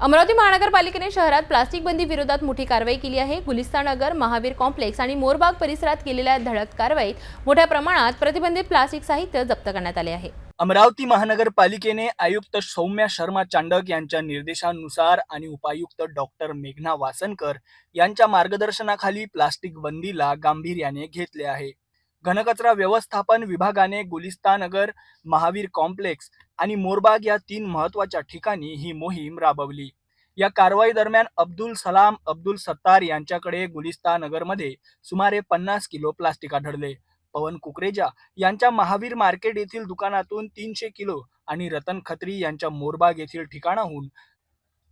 अमरावती महानगरपालिकेने शहरात प्लास्टिक बंदी विरोधात मोठी कारवाई केली आहे। गुलिस्ता नगर, महावीर कॉम्प्लेक्स आणि मोरबाग परिसरात केलेल्या धडक कारवाईत मोठ्या प्रमाणात प्रतिबंधित प्लास्टिक साहित्य जप्त करण्यात आले आहे। अमरावती महानगरपालिकेने आयुक्त सौम्या शर्मा चांडक यांच्या निर्देशानुसार आणि उपायुक्त डॉक्टर मेघना वासनकर यांच्या मार्गदर्शनाखाली प्लास्टिक बंदीला गांभीर्याने घेतले आहे। घनकचरा व्यवस्थापन विभागाने गुलिस्ता नगर, महावीर कॉम्प्लेक्स आणि मोरबाग या 3 महत्त्वाच्या ठिकाणी ही मोहीम राबवली। या कारवाई दरम्यान अब्दुल सलाम अब्दुल सत्तार यांच्याकडे गुलिस्ता नगरमध्ये सुमारे 50 किलो प्लास्टिक आढळले। पवन कुकरेजा यांच्या महावीर मार्केट येथील दुकानातून 300 किलो आणि रतन खत्री यांच्या मोरबाग येथील ठिकाणाहून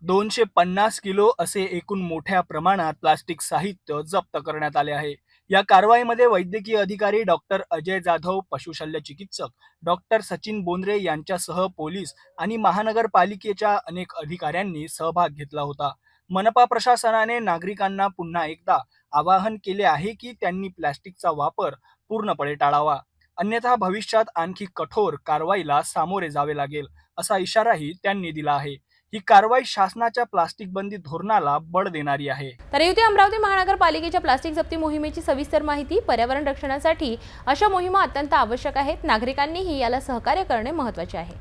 250 किलो असे एकूण मोठ्या प्रमाणात प्लास्टिक साहित्य जप्त करण्यात आले आहे। या कारवाईमध्ये वैद्यकीय अधिकारी डॉक्टर अजय जाधव, पशुशल्य चिकित्सक डॉक्टर सचिन बोंद्रे यांच्यासह पोलीस आणि महानगरपालिकेच्या अनेक अधिकाऱ्यांनी सहभाग घेतला होता। मनपा प्रशासनाने नागरिकांना पुन्हा एकदा आवाहन केले आहे की त्यांनी प्लास्टिकचा वापर पूर्णपणे टाळावा, अन्यथा भविष्यात आणखी कठोर कारवाईला सामोरे जावे लागेल असा इशाराही त्यांनी दिला आहे। ही कारवाई शासनाच्या प्लास्टिक बंदी धोरणाला बळ देणारी आहे। तर येथे अमरावती महानगरपालिकेच्या प्लास्टिक जप्ती मोहिमेची सविस्तर माहिती। पर्यावरण रक्षणासाठी अशा मोहिमा अत्यंत आवश्यक आहेत। नागरिकांनीही याला सहकार्य करणे महत्त्वाचे आहे।